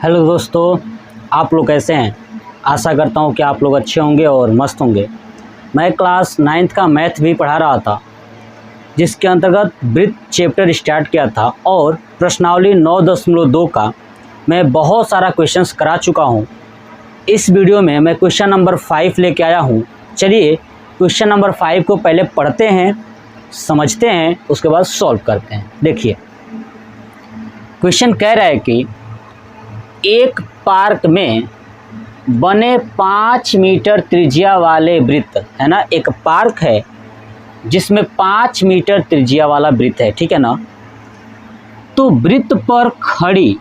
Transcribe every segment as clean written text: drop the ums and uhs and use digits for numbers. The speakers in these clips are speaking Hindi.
हेलो दोस्तों, आप लोग कैसे हैं। आशा करता हूं कि आप लोग अच्छे होंगे और मस्त होंगे। मैं क्लास 9th का मैथ भी पढ़ा रहा था, जिसके अंतर्गत वृत्त चैप्टर स्टार्ट किया था और प्रश्नावली 9.2 का मैं बहुत सारा क्वेश्चंस करा चुका हूं। इस वीडियो में मैं क्वेश्चन नंबर 5 लेके आया हूं। चलिए क्वेश्चन नंबर 5 को पहले पढ़ते हैं, समझते हैं, उसके बाद सॉल्व करते हैं। देखिए क्वेश्चन कह रहा है कि एक पार्क में बने 5 मीटर त्रिज्या वाले वृत्त, है ना। एक पार्क है जिसमें 5 मीटर त्रिज्या वाला वृत्त है, ठीक है ना। तो वृत्त पर खड़ी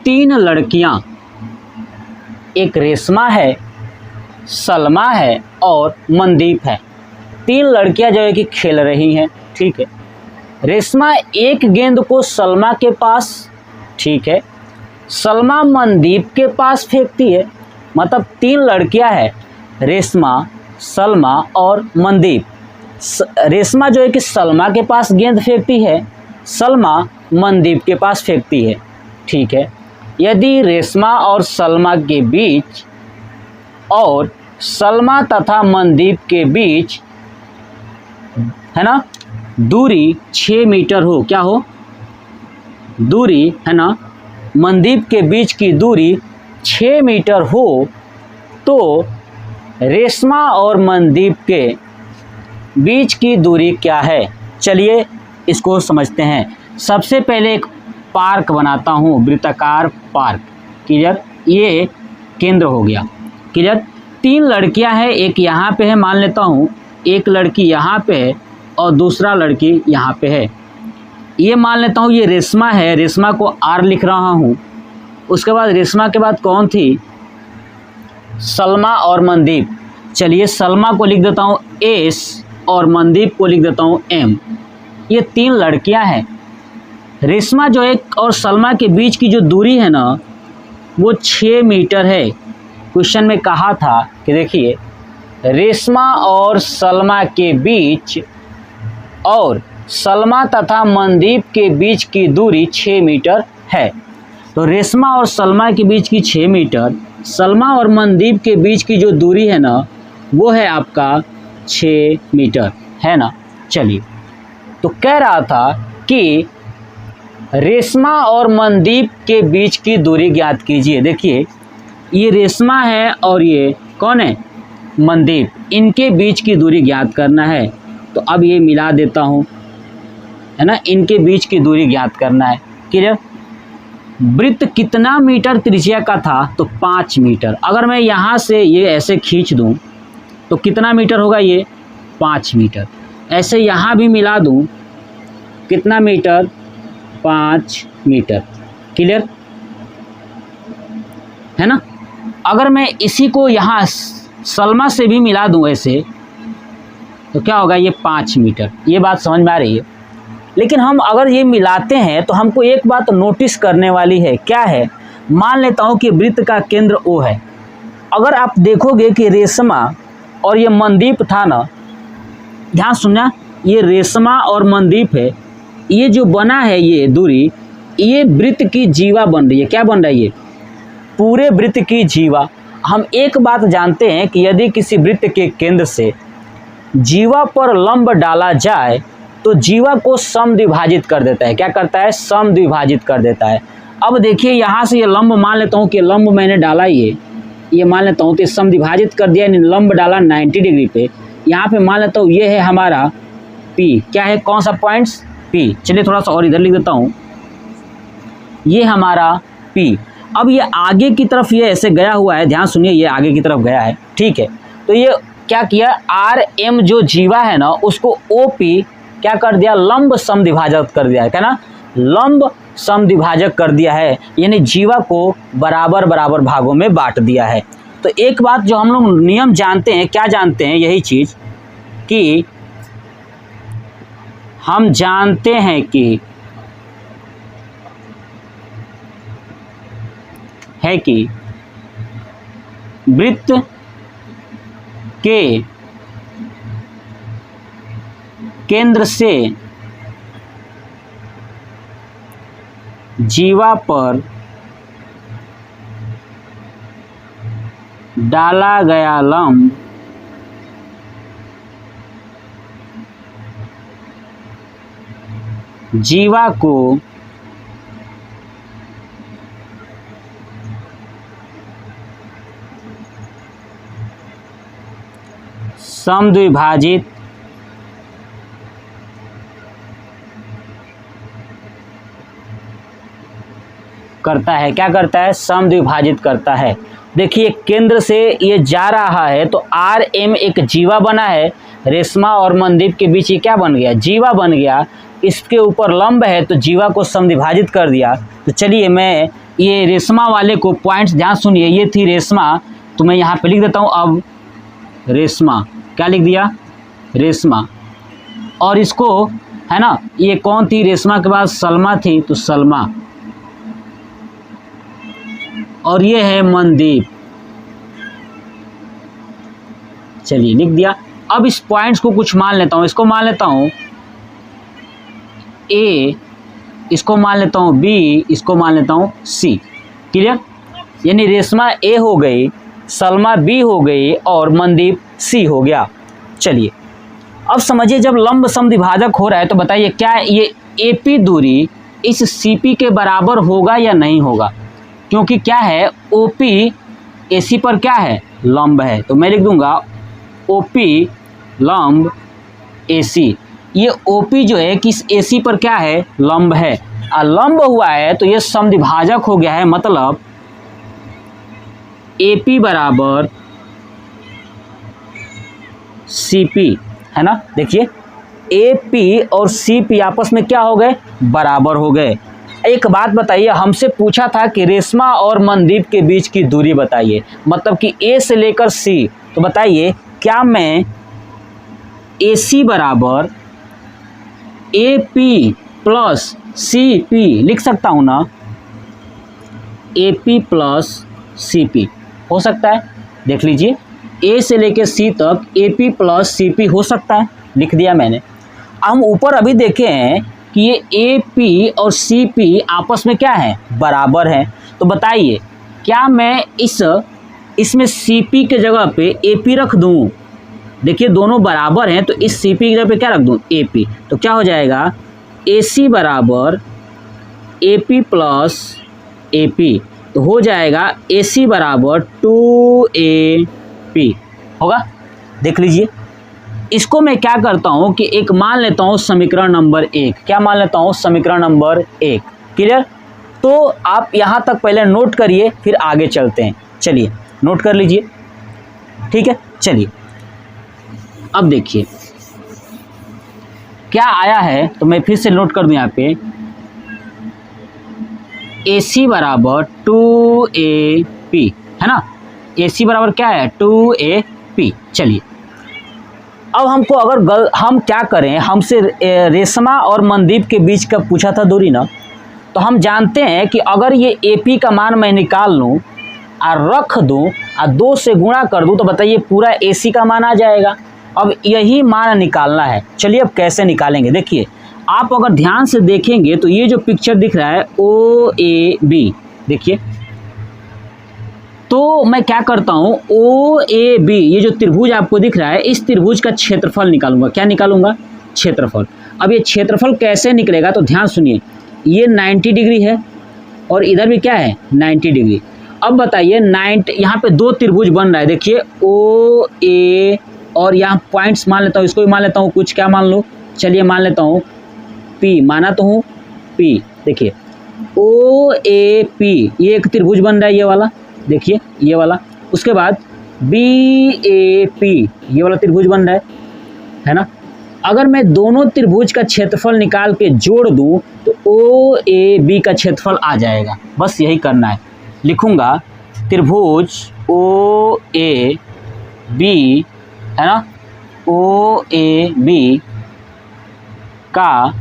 3 लड़कियां, एक रेशमा है, सलमा है और मनदीप है। 3 लड़कियां जो है कि खेल रही हैं, ठीक है। रेशमा एक गेंद को सलमा के पास, ठीक है, सलमा मनदीप के पास फेंकती है। मतलब 3 लड़कियां हैं, रेशमा, सलमा और मनदीप। रेशमा जो है कि सलमा के पास गेंद फेंकती है, सलमा मनदीप के पास फेंकती है, ठीक है। यदि रेशमा और सलमा के बीच और सलमा तथा मनदीप के बीच, है ना, दूरी 6 मीटर हो, क्या हो, दूरी, है ना, मनदीप के बीच की दूरी 6 मीटर हो, तो रेशमा और मनदीप के बीच की दूरी क्या है। चलिए इसको समझते हैं। सबसे पहले एक पार्क बनाता हूँ, वृत्ताकार पार्क। क्लियर, ये केंद्र हो गया। क्लियर, 3 लड़कियां हैं, एक यहाँ पे है, मान लेता हूँ एक लड़की यहाँ पे है और दूसरा लड़की यहाँ पे है। ये मान लेता हूँ ये रेशमा है, रेशमा को आर लिख रहा हूँ। उसके बाद रेशमा के बाद कौन थी, सलमा और मनदीप। चलिए सलमा को लिख देता हूँ एस और मनदीप को लिख देता हूँ एम। ये 3 लड़कियां हैं। रेशमा जो एक और सलमा के बीच की जो दूरी है ना, वो 6 मीटर है। क्वेश्चन में कहा था कि देखिए रेशमा और सलमा के बीच और सलमा तथा मनदीप के बीच की दूरी 6 मीटर है। तो रेशमा और सलमा के बीच की 6 मीटर, सलमा और मनदीप के बीच की जो दूरी है ना, वो है आपका 6 मीटर, है ना। चलिए तो कह रहा था कि रेशमा और मनदीप के बीच की दूरी ज्ञात कीजिए। देखिए ये रेशमा है और ये कौन है, मनदीप। इनके बीच की दूरी ज्ञात करना है। तो अब ये मिला देता हूँ, है ना, इनके बीच की दूरी ज्ञात करना है। क्लियर, वृत्त कितना मीटर त्रिज्या का था, तो 5 मीटर। अगर मैं यहाँ से ये ऐसे खींच दूँ तो कितना मीटर होगा, ये 5 मीटर। ऐसे यहाँ भी मिला दूँ, कितना मीटर, 5 मीटर। क्लियर है ना। अगर मैं इसी को यहाँ सलमा से भी मिला दूँ ऐसे, तो क्या होगा, ये 5 मीटर। ये बात समझ में आ रही है। लेकिन हम अगर ये मिलाते हैं तो हमको एक बात नोटिस करने वाली है। क्या है, मान लेता हूँ कि वृत्त का केंद्र O है। अगर आप देखोगे कि रेशमा और ये मनदीप था ना, ध्यान सुनना, ये रेशमा और मनदीप है, ये जो बना है ये दूरी, ये वृत्त की जीवा बन रही है। क्या बन रही है, पूरे वृत्त की जीवा। हम एक बात जानते हैं कि यदि किसी वृत्त के केंद्र से जीवा पर लंब डाला जाए तो जीवा को समद्विभाजित कर देता है। क्या करता है, समद्विभाजित कर देता है। अब देखिए यहाँ से ये लंब मान लेता हूँ कि लंब मैंने डाला, ये मान लेता हूँ तो समद्विभाजित कर दिया, लंब डाला 90 डिग्री पे। यहाँ पे मान लेता हूँ ये है हमारा P। क्या है, कौन सा पॉइंट्स, P। चलिए थोड़ा सा और इधर लिख देता हूँ, ये हमारा P। अब ये आगे की तरफ ये ऐसे गया हुआ है, ध्यान सुनिए, ये आगे की तरफ गया है, ठीक है। तो ये क्या किया, RM जो जीवा है ना, उसको OP क्या कर दिया, लंब समद्विभाजक कर दिया है। क्या ना, लंब समद्विभाजक कर दिया है, यानी जीवा को बराबर बराबर भागों में बांट दिया है। तो एक बात जो हम लोग नियम जानते हैं, क्या जानते हैं, यही चीज कि हम जानते हैं कि वृत्त के केंद्र से जीवा पर डाला गया लंब जीवा को समद्विभाजित करता है। क्या करता है? समद्विभाजित करता है। देखिए केंद्र से ये जा रहा है तो आर एम एक जीवा बना है, रेशमा और मनदीप के बीच ये क्या बन गया? जीवा बन गया। इसके ऊपर लंब है तो जीवा को समद्विभाजित कर दिया। तो चलिए मैं ये रेशमा वाले को पॉइंट्स ध्यान सुनिए, ये थी रेशमा, तो मैं यहाँ पे लिख देता हूँ अब रेशमा। क्या लिख दिया? रेशमा। और इसको है ना, ये कौन थी? रेशमा के बाद सलमा थी तो सलमा। और ये है मनदीप। चलिए लिख दिया। अब इस पॉइंट्स को कुछ मान लेता हूँ, इसको मान लेता हूँ ए, इसको मान लेता हूँ बी, इसको मान लेता हूँ सी। क्लियर? यानी रेशमा ए हो गई, सलमा बी हो गई और मनदीप सी हो गया। चलिए अब समझिए, जब लंब समद्विभाजक हो रहा है तो बताइए क्या ये एपी दूरी इस सीपी के बराबर होगा या नहीं होगा? क्योंकि क्या है, ओपी एसी पर क्या है? लंब है। तो मैं लिख दूंगा ओपी लंब एसी। ये ओपी जो है किस एसी पर क्या है? लंब है। लंब हुआ है तो ये समद्विभाजक हो गया है, मतलब एपी बराबर सीपी, है ना। देखिए एपी और सीपी आपस में क्या हो गए? बराबर हो गए। एक बात बताइए, हमसे पूछा था कि रेशमा और मनदीप के बीच की दूरी बताइए, मतलब कि ए से लेकर सी। तो बताइए क्या मैं AC बराबर AP प्लस CP लिख सकता हूँ ना? AP प्लस CP हो सकता है। देख लीजिए A से लेकर C तक AP प्लस CP हो सकता है, लिख दिया मैंने। हम ऊपर अभी देखे हैं कि ये AP और CP आपस में क्या है? बराबर है। तो बताइए क्या मैं इसमें CP के जगह पे AP रख दूँ? देखिए दोनों बराबर हैं तो इस CP की जगह पे क्या रख दूँ? AP। तो क्या हो जाएगा? AC बराबर AP प्लस AP। तो हो जाएगा AC बराबर 2AP होगा। देख लीजिए, इसको मैं क्या करता हूँ कि एक मान लेता हूँ समीकरण नंबर 1। क्या मान लेता हूँ? समीकरण नंबर 1। क्लियर? तो आप यहाँ तक पहले नोट करिए, फिर आगे चलते हैं। चलिए नोट कर लीजिए, ठीक है। चलिए अब देखिए क्या आया है, तो मैं फिर से नोट कर दूं यहाँ पे AC बराबर 2AP, है ना। AC बराबर क्या है? 2AP। चलिए अब हमको अगर हम क्या करें, हमसे रेशमा और मनदीप के बीच का पूछा था दूरी ना, तो हम जानते हैं कि अगर ये AP का मान मैं निकाल लूँ और रख दूँ और 2 से गुणा कर दूँ तो बताइए पूरा AC का मान आ जाएगा। अब यही मान निकालना है। चलिए अब कैसे निकालेंगे, देखिए आप अगर ध्यान से देखेंगे तो ये जो पिक्चर दिख रहा है OAB, देखिए तो मैं क्या करता हूँ OAB, ये जो त्रिभुज आपको दिख रहा है, इस त्रिभुज का क्षेत्रफल निकालूंगा। क्या निकालूंगा? क्षेत्रफल। अब ये क्षेत्रफल कैसे निकलेगा तो ध्यान सुनिए, ये 90 डिग्री है और इधर भी क्या है? 90 डिग्री। अब बताइए 90, यहाँ पे 2 त्रिभुज बन रहा है, देखिए OA, और यहाँ पॉइंट्स मान लेता हूँ, इसको भी मान लेता हूँ कुछ, क्या मान लो? चलिए मान लेता हूँ P, माना तो हूँ P। देखिए OAP ये एक त्रिभुज बन रहा है, ये वाला देखिए, ये वाला। उसके बाद BAP ये वाला त्रिभुज बन रहा है ना। अगर मैं दोनों त्रिभुज का क्षेत्रफल निकाल के जोड़ दूं तो OAB का क्षेत्रफल आ जाएगा। बस यही करना है। लिखूंगा त्रिभुज OAB, है ना, OAB का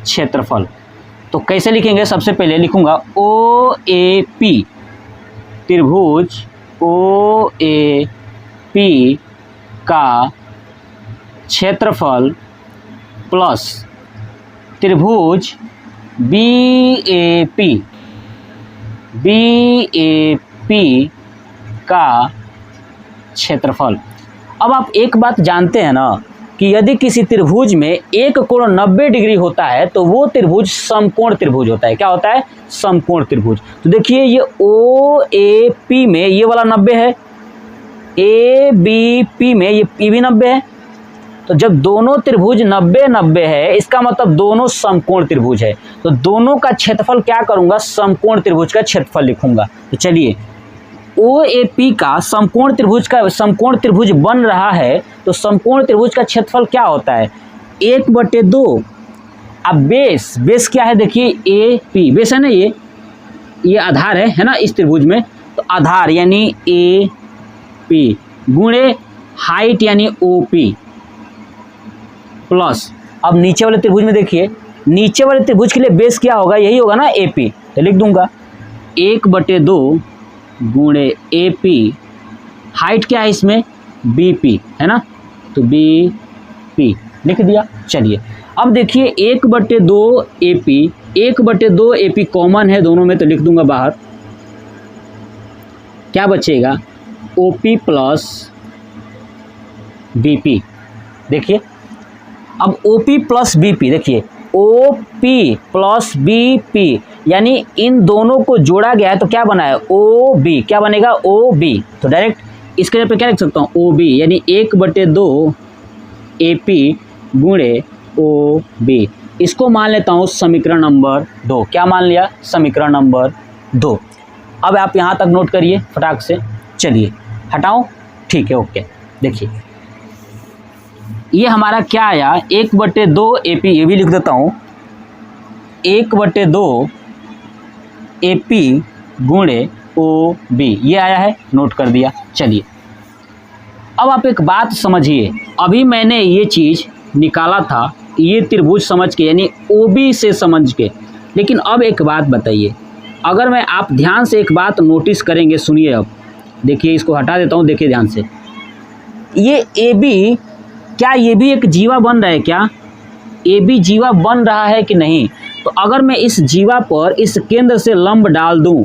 क्षेत्रफल। तो कैसे लिखेंगे? सबसे पहले लिखूंगा OAP, त्रिभुज OAP का क्षेत्रफल प्लस त्रिभुज BAP का क्षेत्रफल। अब आप एक बात जानते हैं ना कि यदि किसी त्रिभुज में एक कोण 90 डिग्री होता है तो वो त्रिभुज समकोण त्रिभुज होता है। क्या होता है? समकोण त्रिभुज। तो देखिए ये ओ ए पी में ये वाला 90 है, ए बी पी में ये पी भी 90 है। तो जब दोनों त्रिभुज 90-90 है इसका मतलब दोनों समकोण त्रिभुज है। तो दोनों का क्षेत्रफल क्या करूंगा? समकोण त्रिभुज का क्षेत्रफल लिखूंगा। तो चलिए ओ ए पी का समकोण त्रिभुज बन रहा है तो समकोण त्रिभुज का क्षेत्रफल क्या होता है? 1/2। अब बेस क्या है? देखिए ए पी बेस है ना, ये आधार है ना इस त्रिभुज में। तो आधार यानी ए पी गुणे हाइट यानी ओ पी प्लस, अब नीचे वाले त्रिभुज में देखिए, नीचे वाले त्रिभुज के लिए बेस क्या होगा? यही होगा ना ए पी। तो लिख दूंगा 1/2 गुणे ए पी, हाइट क्या है इसमें? बी पी है ना, तो बी पी लिख दिया। चलिए अब देखिए 1/2 A P, 1/2 A P common है दोनों में तो लिख दूंगा बाहर। क्या बचेगा? O P plus B P. देखिए अब O P plus B P, देखिए O P plus B P यानी इन दोनों को जोड़ा गया है तो क्या बना है? O B. क्या बनेगा? O B. तो डायरेक्ट इसके जगह पे क्या लिख सकता हूँ? ओ बी यानी 1/2 ए पी गुणे ओ बी। इसको मान लेता हूँ समीकरण नंबर 2। क्या मान लिया? समीकरण नंबर 2। अब आप यहाँ तक नोट करिए फटाक से। चलिए हटाऊँ? ठीक है, ओके। देखिए ये हमारा क्या आया? 1/2 ए पी, ये भी लिख देता हूँ 1/2 ए पी गुणे ओ बी, ये आया है, नोट कर दिया। चलिए अब आप एक बात समझिए, अभी मैंने ये चीज़ निकाला था ये त्रिभुज समझ के यानी ओ बी से समझ के, लेकिन अब एक बात बताइए, अगर मैं आप ध्यान से एक बात नोटिस करेंगे, सुनिए। अब देखिए इसको हटा देता हूँ, देखिए ध्यान से। ये ए बी, क्या ये भी एक जीवा बन रहा है? क्या ए बी जीवा बन रहा है कि नहीं? तो अगर मैं इस जीवा पर इस केंद्र से लंब डाल दूं,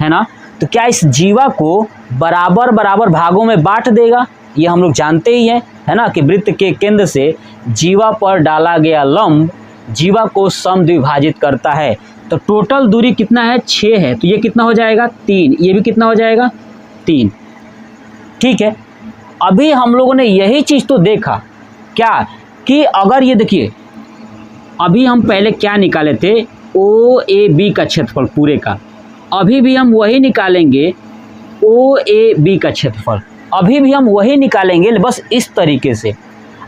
है ना, तो क्या इस जीवा को बराबर बराबर भागों में बांट देगा? ये हम लोग जानते ही हैं, है ना, कि वृत्त के केंद्र से जीवा पर डाला गया लंब जीवा को समद्विभाजित करता है। तो टोटल दूरी कितना है? 6 है। तो ये कितना हो जाएगा? 3। ये भी कितना हो जाएगा? 3। ठीक है, अभी हम लोगों ने यही चीज़ तो देखा क्या कि अगर ये देखिए, अभी हम पहले क्या निकाले थे? ओ ए बी का क्षेत्रफल पूरे का। अभी भी हम वही निकालेंगे ओ ए बी का क्षेत्रफल, अभी भी हम वही निकालेंगे, बस इस तरीके से।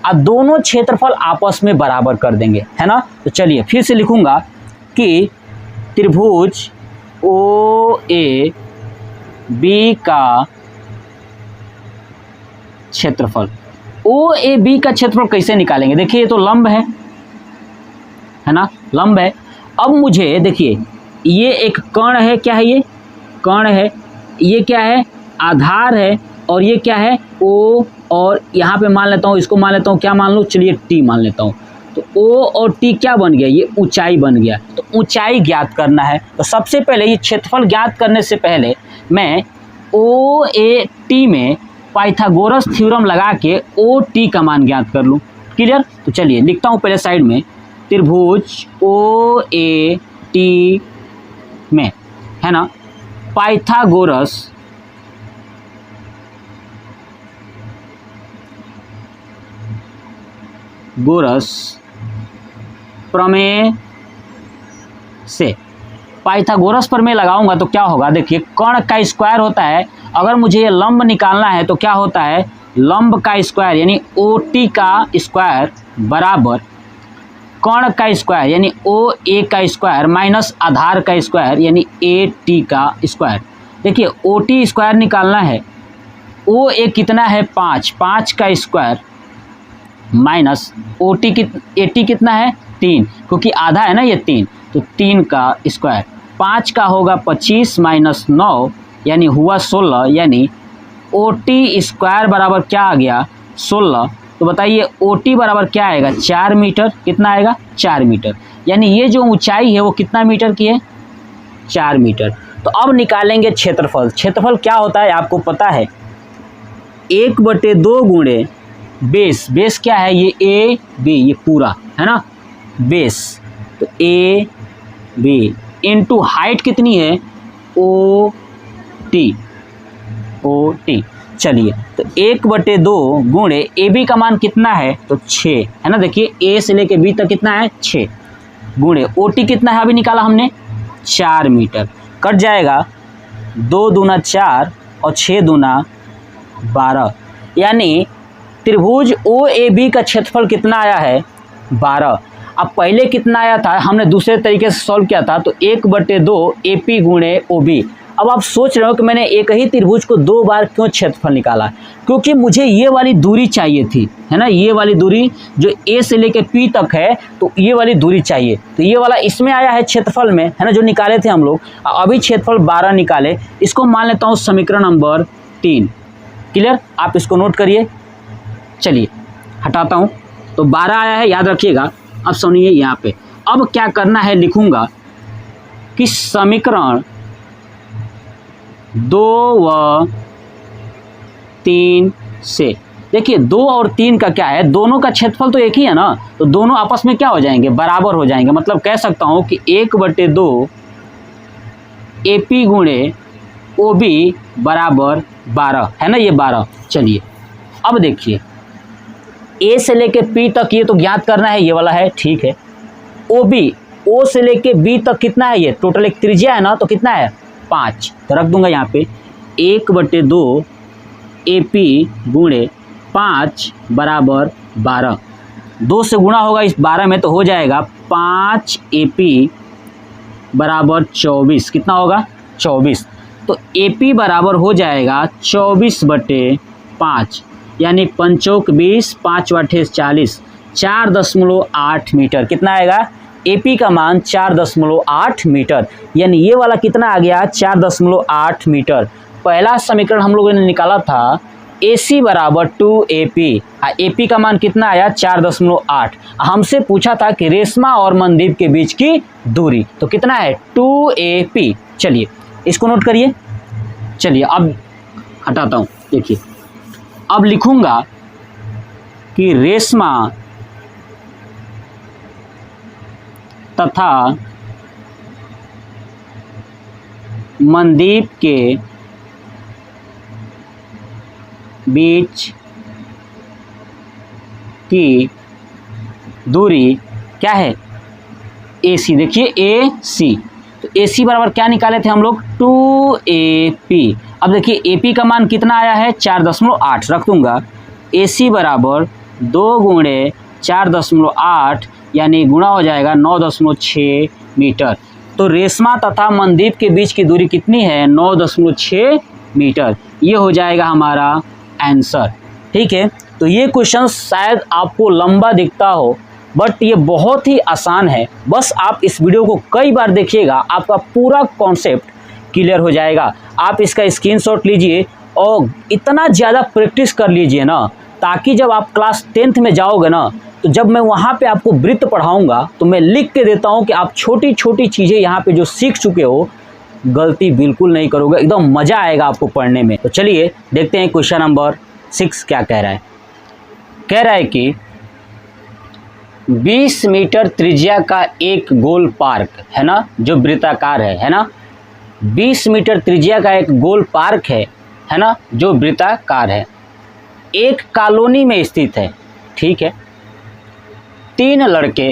अब दोनों क्षेत्रफल आपस में बराबर कर देंगे, है ना। तो चलिए फिर से लिखूंगा कि त्रिभुज ओ ए बी का क्षेत्रफल, ओ ए बी का क्षेत्रफल कैसे निकालेंगे? देखिए ये तो लंब है ना, लंब है। अब मुझे देखिए ये एक कण है, क्या है? ये कण है, ये क्या है? आधार है, और ये क्या है? ओ, और यहाँ पे मान लेता हूँ, इसको मान लेता हूँ, क्या मान लूँ? चलिए टी मान लेता हूँ। तो ओ और टी क्या बन गया? ये ऊंचाई बन गया। तो ऊंचाई ज्ञात करना है, तो सबसे पहले ये क्षेत्रफल ज्ञात करने से पहले मैं ओ ए टी में पाइथागोरस थ्योरम लगा के ओ टी का मान ज्ञात कर लूँ। क्लियर? तो चलिए लिखता हूँ पहले साइड में, त्रिभुज ओ ए टी में, है ना, पाइथागोरस प्रमेय से, पाइथागोरस प्रमेय लगाऊंगा तो क्या होगा? देखिए कर्ण का स्क्वायर होता है, अगर मुझे ये लंब निकालना है तो क्या होता है? लंब का स्क्वायर यानी ओ टी का स्क्वायर बराबर कर्ण का स्क्वायर यानी ओ ए का स्क्वायर माइनस आधार का स्क्वायर यानी ए टी का स्क्वायर। देखिए ओ टी स्क्वायर निकालना है, ओ ए कितना है? 5 का square minus O T A T कितना है? 3, क्योंकि आधा है ना ये 3, तो 3 का स्क्वायर। 5 का होगा 25 माइनस 9 यानी हुआ 16, यानी ओ टी स्क्वायर बराबर क्या आ गया? 16। तो बताइए ओ टी बराबर क्या आएगा? 4 मीटर। कितना आएगा? 4 मीटर। यानी ये जो ऊंचाई है वो कितना मीटर की है? 4 मीटर। तो अब निकालेंगे क्षेत्रफल। क्षेत्रफल क्या होता है आपको पता है, 1/2 गुणे बेस। बेस क्या है, ये ए बी, ये पूरा है ना बेस, तो ए बी इंटू हाइट कितनी है, ओ टी। चलिए, तो 1/2 गुणे ए बी का मान कितना है, तो 6 है ना। देखिए ए से लेके बी तक कितना है, 6 गुणे ओ टी कितना है, अभी निकाला हमने 4 मीटर। कट जाएगा, 2 दूना 4 और 6 दूना 12, यानी त्रिभुज ओ ए बी का क्षेत्रफल कितना आया है, 12। अब पहले कितना आया था, हमने दूसरे तरीके से सॉल्व किया था, तो 1/2 ए पी गुणे ओ बी। अब आप सोच रहे हो कि मैंने एक ही त्रिभुज को 2 बार क्यों क्षेत्रफल निकाला, क्योंकि मुझे ये वाली दूरी चाहिए थी, है ना, ये वाली दूरी जो ए से लेके पी तक है, तो ये वाली दूरी चाहिए। तो ये वाला इसमें आया है क्षेत्रफल में, है ना, जो निकाले थे हम लोग। अभी क्षेत्रफल 12 निकाले, इसको मान लेता हूँ समीकरण नंबर 3। क्लियर, आप इसको नोट करिए। चलिए हटाता हूँ, तो 12 आया है, याद रखिएगा। अब सुनिए यहाँ पे, अब क्या करना है, लिखूंगा कि समीकरण 2 व 3 से, देखिए 2 और 3 का क्या है, दोनों का क्षेत्रफल तो एक ही है ना, तो दोनों आपस में क्या हो जाएंगे, बराबर हो जाएंगे। मतलब कह सकता हूँ कि 1/2 ए पी गुणे ओ बी बराबर 12 है ना, ये 12। चलिए अब देखिए, ए से लेके पी तक ये तो ज्ञात करना है, ये वाला है, ठीक है। ओ बी, ओ से लेके बी तक कितना है, ये टोटल एक त्रिज्या है ना, तो कितना है, 5। तो रख दूंगा यहाँ पे 1/2 ए पी गुणे 5 बराबर 12। 2 से गुणा होगा इस 12 में, तो हो जाएगा 5 ए पी बराबर 24। कितना होगा, 24। तो ए पी बराबर हो जाएगा 24/5, यानी 5 चौक 20, 5 वाठे 40, 4.8 मीटर। कितना आएगा, एपी का मान 4.8 मीटर, यानी ये वाला कितना आ गया, 4.8 मीटर। पहला समीकरण हम लोगों ने निकाला था AC बराबर 2AP, AP का मान कितना आया, 4.8। हमसे पूछा था कि रेशमा और मनदीप के बीच की दूरी, तो कितना है, 2AP। चलिए इसको नोट करिए। चलिए अब हटाता हूँ, देखिए अब लिखूंगा कि रेशमा तथा मनदीप के बीच की दूरी क्या है, AC। देखिए AC, तो AC बराबर क्या निकाले थे हम लोग, 2AP। अब देखिए AP का मान कितना आया है, 4.8। रख दूंगा AC बराबर 2 गुणे 4.8, यानी गुणा हो जाएगा 9.6 मीटर। तो रेशमा तथा मनदीप के बीच की दूरी कितनी है, 9.6 मीटर। ये हो जाएगा हमारा आंसर। ठीक है, तो ये क्वेश्चन शायद आपको लंबा दिखता हो, बट ये बहुत ही आसान है। बस आप इस वीडियो को कई बार देखिएगा, आपका पूरा कॉन्सेप्ट क्लियर हो जाएगा। आप इसका स्क्रीनशॉट लीजिए और इतना ज़्यादा प्रैक्टिस कर लीजिए ना, ताकि जब आप क्लास 10th में जाओगे ना, तो जब मैं वहाँ पे आपको वृत्त पढ़ाऊँगा तो मैं लिख के देता हूँ कि आप छोटी छोटी चीज़ें यहाँ पे जो सीख चुके हो, गलती बिल्कुल नहीं करोगे, एकदम मज़ा आएगा आपको पढ़ने में। तो चलिए देखते हैं क्वेश्चन नंबर 6 क्या कह रहा है। कह रहा है कि 20 मीटर त्रिज्या का एक गोल पार्क है ना, जो वृत्ताकार है ना, 20 मीटर त्रिज्या का एक गोल पार्क है ना, जो वृत्ताकार है, एक कॉलोनी में स्थित है। ठीक है, 3 लड़के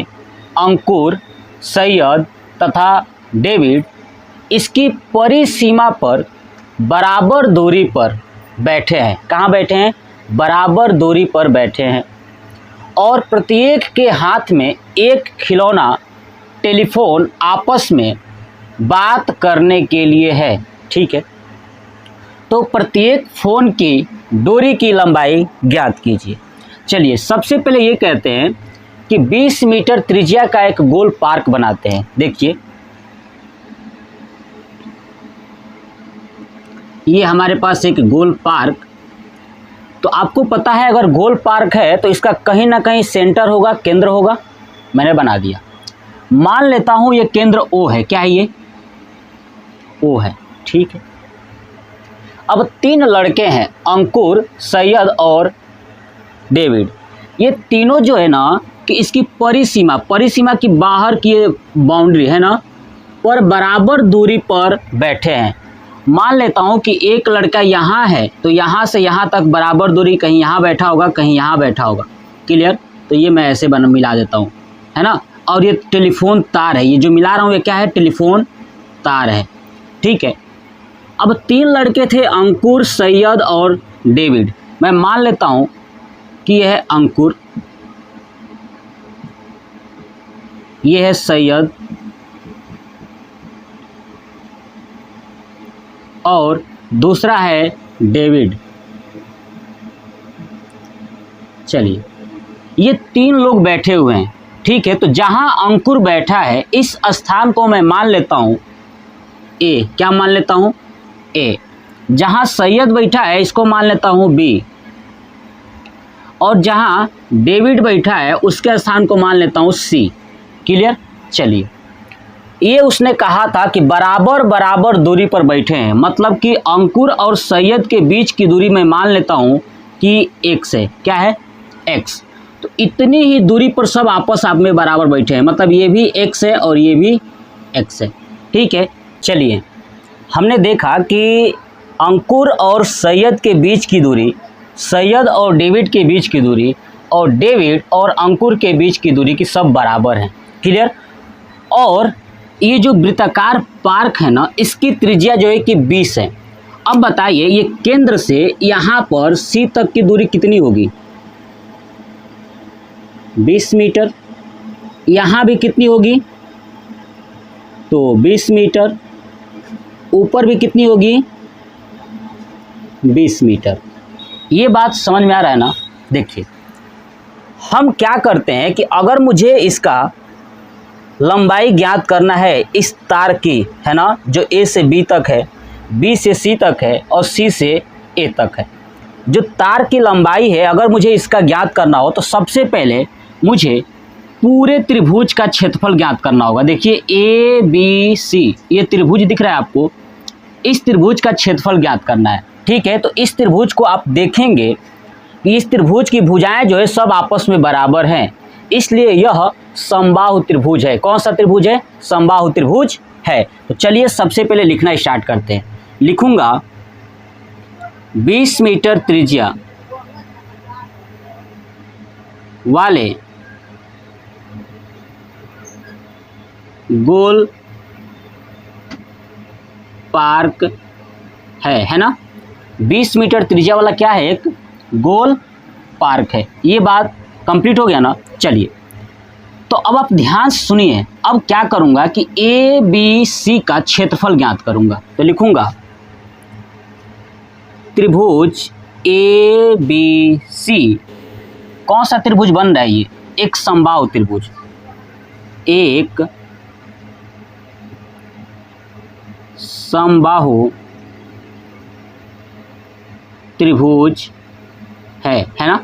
अंकुर, सैयद तथा डेविड इसकी परिसीमा पर बराबर दूरी पर बैठे हैं। कहाँ बैठे हैं, बराबर दूरी पर बैठे हैं, और प्रत्येक के हाथ में एक खिलौना टेलीफोन आपस में बात करने के लिए है। ठीक है, तो प्रत्येक फ़ोन की दूरी की लंबाई ज्ञात कीजिए। चलिए सबसे पहले ये कहते हैं कि 20 मीटर त्रिज्या का एक गोल पार्क बनाते हैं। देखिए ये हमारे पास एक गोल पार्क, तो आपको पता है अगर गोल पार्क है तो इसका कहीं ना कहीं सेंटर होगा, केंद्र होगा। मैंने बना दिया, मान लेता हूँ ये केंद्र O है। क्या है ये, ओ है, ठीक है। अब 3 लड़के हैं, अंकुर, सैयद और डेविड। ये तीनों जो है ना कि इसकी परिसीमा की बाहर की बाउंड्री है ना पर बराबर दूरी पर बैठे हैं। मान लेता हूँ कि एक लड़का यहाँ है तो यहाँ से यहाँ तक बराबर दूरी, कहीं यहाँ बैठा होगा कहीं यहाँ बैठा होगा, क्लियर। तो ये मैं ऐसे मिला देता हूँ, है ना। और ये टेलीफोन तार है, ये जो मिला रहा हूँ ये क्या है, टेलीफोन तार है, ठीक है। अब 3 लड़के थे, अंकुर, सैयद और डेविड। मैं मान लेता हूँ कि यह है अंकुर, ये है सैयद और दूसरा है डेविड। चलिए, ये 3 लोग बैठे हुए हैं, ठीक है। तो जहां अंकुर बैठा है इस स्थान को मैं मान लेता हूं ए। क्या मान लेता हूं, ए। जहां सैयद बैठा है इसको मान लेता हूं बी, और जहां डेविड बैठा है उसके स्थान को मान लेता हूं सी, क्लियर। चलिए, ये उसने कहा था कि बराबर बराबर दूरी पर बैठे हैं, मतलब कि अंकुर और सैयद के बीच की दूरी मैं मान लेता हूं कि x है। क्या है, x। तो इतनी ही दूरी पर सब आपस में बराबर बैठे हैं, मतलब ये भी x है और ये भी x है, ठीक है। चलिए, हमने देखा कि अंकुर और सैयद के बीच की दूरी, सैयद और डेविड के बीच की दूरी और डेविड और अंकुर के बीच की दूरी की सब बराबर हैं, क्लियर। और ये जो वृत्ताकार पार्क है ना इसकी त्रिज्या जो है कि 20 है। अब बताइए ये केंद्र से यहाँ पर सी तक की दूरी कितनी होगी, 20 मीटर। यहाँ भी कितनी होगी, तो 20 मीटर। ऊपर भी कितनी होगी, 20 मीटर। ये बात समझ में आ रहा है ना। देखिए, हम क्या करते हैं कि अगर मुझे इसका लंबाई ज्ञात करना है इस तार की, है ना, जो ए से बी तक है, बी से सी तक है और सी से ए तक है, जो तार की लंबाई है, अगर मुझे इसका ज्ञात करना हो तो सबसे पहले मुझे पूरे त्रिभुज का क्षेत्रफल ज्ञात करना होगा। देखिए ए बी सी, ये त्रिभुज दिख रहा है आपको, इस त्रिभुज का क्षेत्रफल ज्ञात करना है, ठीक है। तो इस त्रिभुज को आप देखेंगे कि इस त्रिभुज की भुजाएं जो है सब आपस में बराबर हैं, इसलिए यह समबाहु त्रिभुज है। कौन सा त्रिभुज है, समबाहु त्रिभुज है। तो चलिए सबसे पहले लिखना स्टार्ट करते हैं। लिखूंगा 20 मीटर त्रिज्या वाले गोल पार्क है ना। 20 मीटर त्रिज्या वाला क्या है, एक गोल पार्क है। ये बात कंप्लीट हो गया ना। चलिए, तो अब आप ध्यान से सुनिए। अब क्या करूंगा कि ए बी सी का क्षेत्रफल ज्ञात करूंगा। तो लिखूंगा त्रिभुज ए बी सी, कौन सा त्रिभुज बन रहा है, ये एक समबाहु त्रिभुज, एक समबाहु त्रिभुज है ना।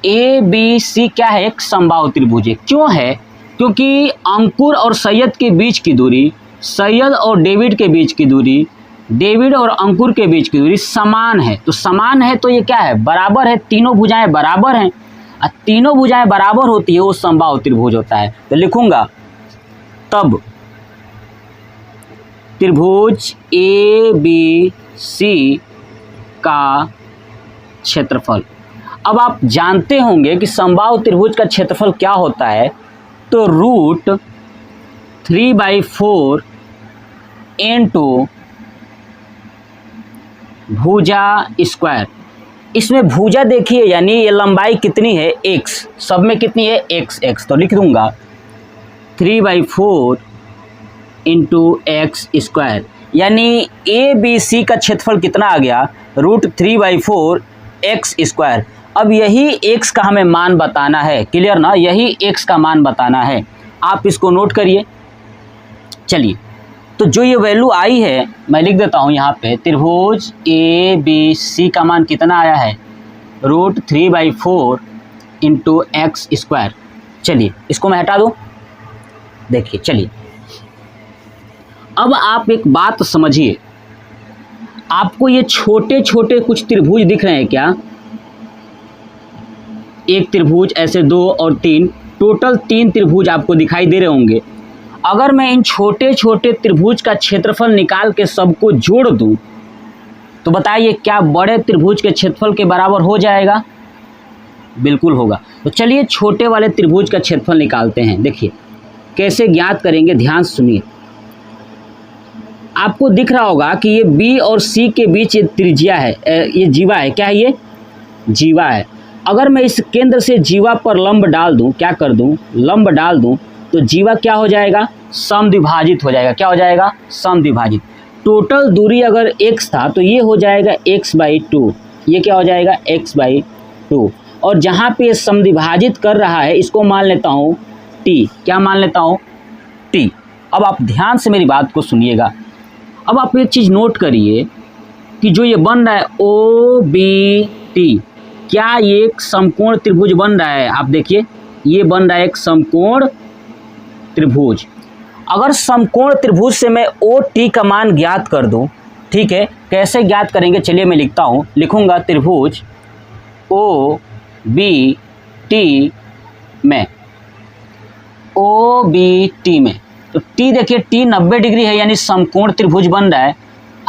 ए बी सी क्या है, एक समबाहु त्रिभुज है। क्यों है, क्योंकि अंकुर और सैयद के बीच की दूरी, सैयद और डेविड के बीच की दूरी, डेविड और अंकुर के बीच की दूरी समान है। तो समान है तो ये क्या है, बराबर है, तीनों भुजाएं बराबर हैं। और तीनों भुजाएं बराबर होती है वो समबाहु त्रिभुज होता है। तो लिखूंगा तब त्रिभुज ए बी सी का क्षेत्रफल। अब आप जानते होंगे कि समबाहु त्रिभुज का क्षेत्रफल क्या होता है, तो √3/4 इंटू भुजा स्क्वायर। इसमें भुजा देखिए, यानी ये लंबाई कितनी है, x, सब में कितनी है, x। तो लिख दूंगा 3/4 इंटू एक्स स्क्वायर, यानी ए बी सी का क्षेत्रफल कितना आ गया, √3/4 एक्स स्क्वायर। अब यही x का हमें मान बताना है, क्लियर ना, यही x का मान बताना है। आप इसको नोट करिए। चलिए, तो जो ये वैल्यू आई है मैं लिख देता हूँ यहाँ पे। त्रिभुज ए बी सी का मान कितना आया है, √3/4 इंटू एक्स स्क्वायर। चलिए इसको मैं हटा दूँ। देखिए, चलिए अब आप एक बात समझिए, आपको ये छोटे छोटे कुछ त्रिभुज दिख रहे हैं क्या? एक त्रिभुज, ऐसे 2 और 3, टोटल 3 त्रिभुज आपको दिखाई दे रहे होंगे। अगर मैं इन छोटे छोटे त्रिभुज का क्षेत्रफल निकाल के सबको जोड़ दूं तो बताइए क्या बड़े त्रिभुज के क्षेत्रफल के बराबर हो जाएगा? बिल्कुल होगा। तो चलिए छोटे वाले त्रिभुज का क्षेत्रफल निकालते हैं। देखिए कैसे ज्ञात करेंगे, ध्यान सुनिए। आपको दिख रहा होगा कि ये बी और सी के बीच ये त्रिज्या है, ये जीवा है। क्या है ये? जीवा है। अगर मैं इस केंद्र से जीवा पर लंब डाल दूं, क्या कर दूं? लंब डाल दूं, तो जीवा क्या हो जाएगा? समद्विभाजित हो जाएगा। क्या हो जाएगा? समद्विभाजित। टोटल दूरी अगर x था तो ये हो जाएगा x/2, ये क्या हो जाएगा? x/2। और जहाँ पे ये समद्विभाजित कर रहा है इसको मान लेता हूँ t। क्या मान लेता हूँ? t। अब आप ध्यान से मेरी बात को सुनिएगा। अब आप एक चीज़ नोट करिए कि जो ये बन रहा है OBT, क्या ये एक समकोण त्रिभुज बन रहा है? आप देखिए ये बन रहा है एक समकोण त्रिभुज। अगर समकोण त्रिभुज से मैं OT का मान ज्ञात कर दूं, ठीक है, कैसे ज्ञात करेंगे? चलिए मैं लिखता हूं, लिखूंगा त्रिभुज OBT में, OBT में, तो T देखिए T 90 डिग्री है, यानी समकोण त्रिभुज बन रहा है।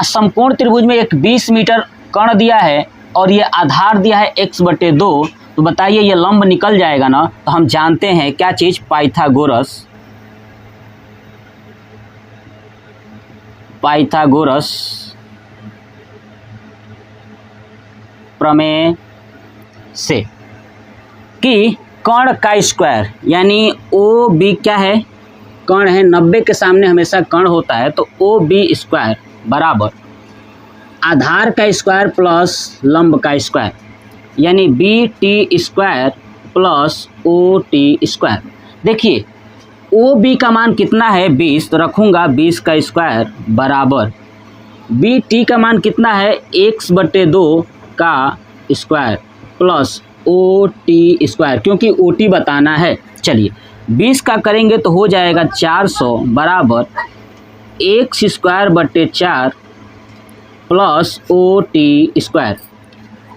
समकोण त्रिभुज में एक 20 मीटर कर्ण दिया है और ये आधार दिया है x/2, तो बताइए ये लंब निकल जाएगा ना? तो हम जानते हैं क्या चीज़? पाइथागोरस प्रमेय से कि कर्ण का स्क्वायर, यानी OB क्या है? कर्ण है, 90 के सामने हमेशा कर्ण होता है, तो OB स्क्वायर बराबर आधार का स्क्वायर प्लस लंब का स्क्वायर, यानी BT square plus OT square. देखिए OB का मान कितना है? 20, तो रखूँगा 20 का स्क्वायर बराबर BT का मान कितना है? x/2 का स्क्वायर प्लस OT स्क्वायर, क्योंकि OT बताना है। चलिए 20 का करेंगे तो हो जाएगा 400 बराबर x² प्लस OT स्क्वायर।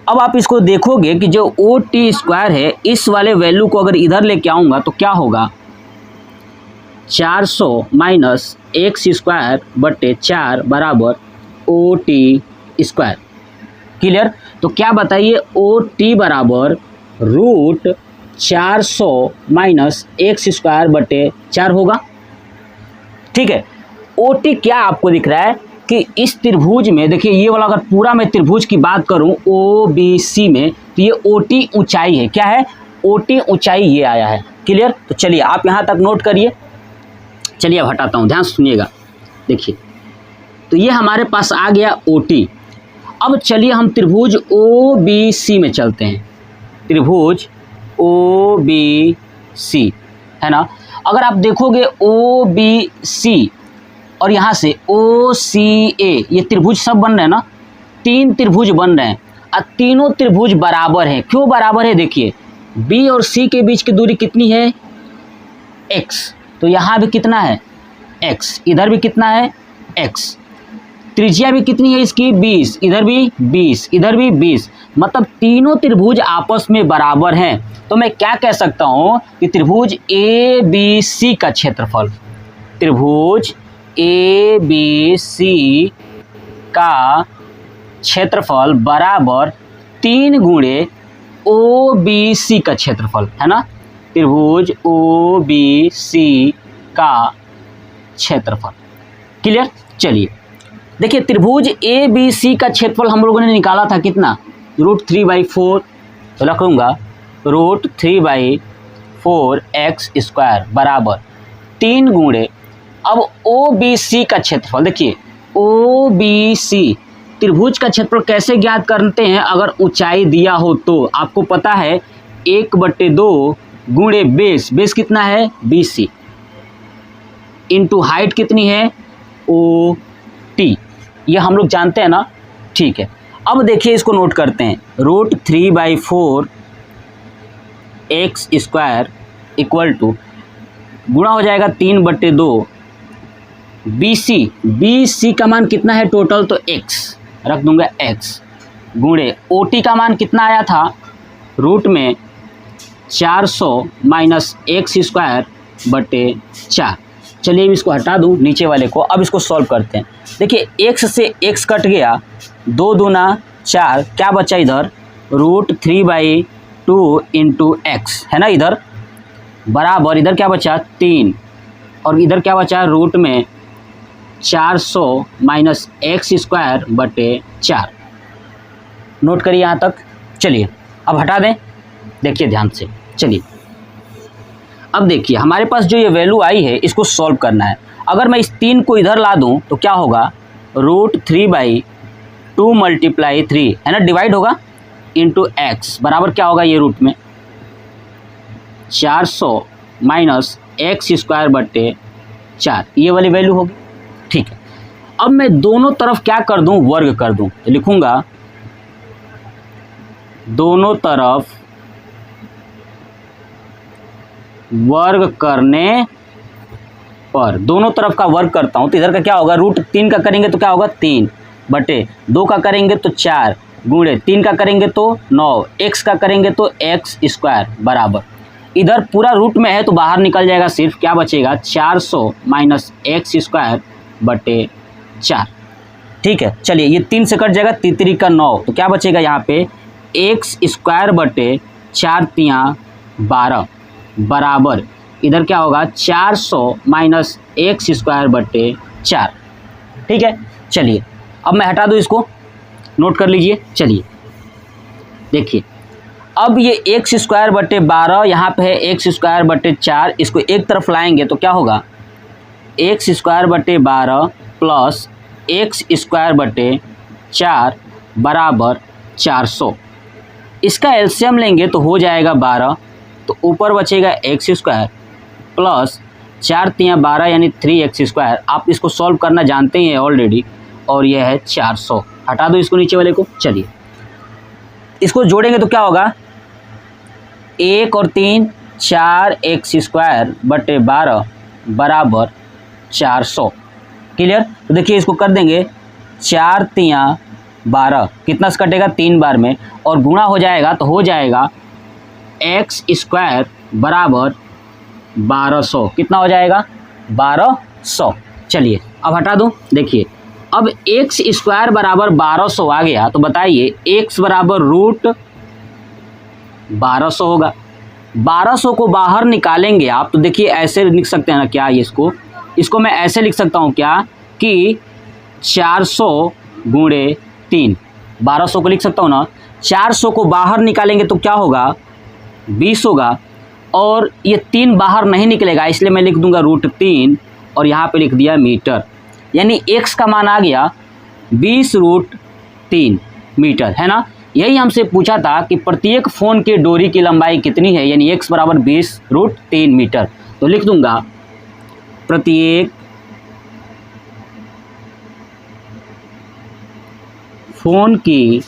अब आप इसको देखोगे कि जो OT स्क्वायर है, इस वाले वैल्यू को अगर इधर लेके आऊँगा तो क्या होगा? 400 माइनस x² बराबर OT स्क्वायर। क्लियर? तो क्या बताइए? OT बराबर √400 माइनस x² होगा। ठीक है। OT क्या आपको दिख रहा है कि इस त्रिभुज में, देखिए ये वाला अगर पूरा मैं त्रिभुज की बात करूं OBC में, तो ये OT ऊंचाई है। क्या है? OT ऊंचाई ये आया है। क्लियर? तो चलिए आप यहाँ तक नोट करिए। चलिए अब हटाता हूँ, ध्यान सुनिएगा। देखिए तो ये हमारे पास आ गया OT। अब चलिए हम त्रिभुज OBC में चलते हैं। त्रिभुज OBC है ना? अगर आप देखोगे OBC और यहाँ से OCA, ये त्रिभुज सब बन रहे हैं ना? 3 त्रिभुज बन रहे हैं और तीनों त्रिभुज बराबर हैं। क्यों बराबर है? देखिए B और C के बीच की दूरी कितनी है? x। तो यहाँ भी कितना है? x। इधर भी कितना है? x। त्रिज्या भी कितनी है इसकी? 20। इधर भी 20, इधर भी 20, मतलब तीनों त्रिभुज आपस में बराबर हैं। तो मैं क्या कह सकता हूँ कि त्रिभुज ABC का क्षेत्रफल, त्रिभुज ABC का क्षेत्रफल बराबर 3 गुणे OBC का क्षेत्रफल, है ना? त्रिभुज OBC का क्षेत्रफल। क्लियर? चलिए देखिए त्रिभुज ABC का क्षेत्रफल हम लोगों ने निकाला था कितना? √3/4। तो रखूँगा √3/4 x² बराबर 3 गुणे, अब OBC का क्षेत्रफल, देखिए OBC त्रिभुज का क्षेत्रफल कैसे ज्ञात करते हैं? अगर ऊंचाई दिया हो तो आपको पता है 1/2 गुणे बेस, बेस कितना है? BC, इंटू हाइट कितनी है? OT, ये हम लोग जानते हैं ना? ठीक है। अब देखिए इसको नोट करते हैं। √3/4 x² इक्वल टू, गुणा हो जाएगा 3/2 बी सी का मान कितना है टोटल, तो x रख दूंगा x गुणे ओ टी का मान कितना आया था रूट में 400 माइनस एक्स स्क्वायर बटे 4। चलिए अब इसको हटा दूँ नीचे वाले को, अब इसको सॉल्व करते हैं। देखिए x से x कट गया, 2 दूना 4, क्या बचा इधर √3/2 इंटू एक्स है ना इधर, बराबर इधर क्या बचा 3 और इधर क्या बचा रूट में 400 माइनस एक्स स्क्वायर बटे 4। नोट करिए यहाँ तक। चलिए अब हटा दें, देखिए ध्यान से। चलिए अब देखिए हमारे पास जो ये वैल्यू आई है इसको सॉल्व करना है। अगर मैं इस 3 को इधर ला दूं तो क्या होगा √3/2 मल्टीप्लाई 3 है ना, डिवाइड होगा इंटू एक्स, बराबर क्या होगा ये रूट में 400 माइनस एक्स स्क्वायर बटे 4, ये वाली वैल्यू होगी। ठीक है, अब मैं दोनों तरफ क्या कर दूं, वर्ग कर दूं, तो लिखूंगा दोनों तरफ वर्ग करने पर, दोनों तरफ का वर्ग करता हूं तो इधर का क्या होगा √3 का करेंगे तो क्या होगा 3 बटे 2 का करेंगे तो 4 गुणे 3 का करेंगे तो 9, x का करेंगे तो x स्क्वायर बराबर, इधर पूरा रूट में है तो बाहर निकल जाएगा, सिर्फ क्या बचेगा 400 माइनस एक्स स्क्वायर बटे 4। ठीक है, चलिए ये 3 से कट जाएगा, 3 का 9, तो क्या बचेगा यहाँ पे एक्स स्क्वायर बटे 4 तिया 12 बराबर इधर क्या होगा 400 माइनस एक्स स्क्वायर बटे 4। ठीक है, चलिए अब मैं हटा दूँ इसको, नोट कर लीजिए। चलिए देखिए अब ये एक्स स्क्वायर बटे 12 यहाँ पे है एक्स स्क्वायर बटे 4, इसको एक तरफ लाएंगे तो क्या होगा एक्स स्क्वायर बटे 12 प्लस एक्स स्क्वायर बटे 4 बराबर 400। इसका एलसीएम लेंगे तो हो जाएगा 12, तो ऊपर बचेगा एक्स स्क्वायर प्लस 4 तिया 12 यानी 3x स्क्वायर। आप इसको सॉल्व करना जानते ही हैं ऑलरेडी, और यह है 400। हटा दो इसको नीचे वाले को। चलिए इसको जोड़ेंगे तो क्या होगा 1 और 3 4x स्क्वायर बटे 12 बराबर 400। क्लियर, तो देखिए इसको कर देंगे 4 तिया 12, कितना से कटेगा 3 बार में, और गुणा हो जाएगा तो हो जाएगा एक्स स्क्वायर बराबर 1200, कितना हो जाएगा 1200। चलिए अब हटा दूँ, देखिए अब एक्स स्क्वायर बराबर 1200 आ गया, तो बताइए एक्स बराबर √1200 होगा। 1200 को बाहर निकालेंगे आप तो देखिए ऐसे लिख सकते हैं ना, क्या इसको मैं ऐसे लिख सकता हूँ क्या कि 400 गुणे 3, 1200 को लिख सकता हूँ ना। 400 को बाहर निकालेंगे तो क्या होगा 20 होगा, और ये 3 बाहर नहीं निकलेगा इसलिए मैं लिख दूंगा √3 और यहाँ पे लिख दिया मीटर, यानी x का मान आ गया 20√3 मीटर, है ना। यही हमसे पूछा था कि प्रत्येक फ़ोन की डोरी की लंबाई कितनी है, यानी x बराबर 20√3 मीटर। तो लिख दूंगा प्रत्येक फ़ोन की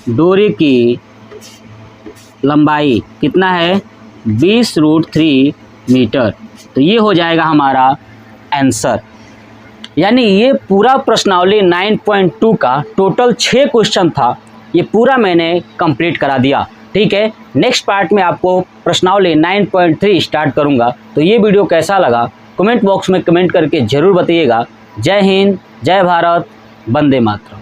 डोरी की लंबाई कितना है 20√3 मीटर। तो ये हो जाएगा हमारा आंसर। यानी ये पूरा प्रश्नावली 9.2 का टोटल 6 क्वेश्चन था, ये पूरा मैंने कंप्लीट करा दिया। ठीक है, नेक्स्ट पार्ट में आपको प्रश्नावली 9.3 स्टार्ट करूँगा। तो ये वीडियो कैसा लगा कमेंट बॉक्स में कमेंट करके ज़रूर बताइएगा। जय हिंद, जय भारत, वंदे मातरम।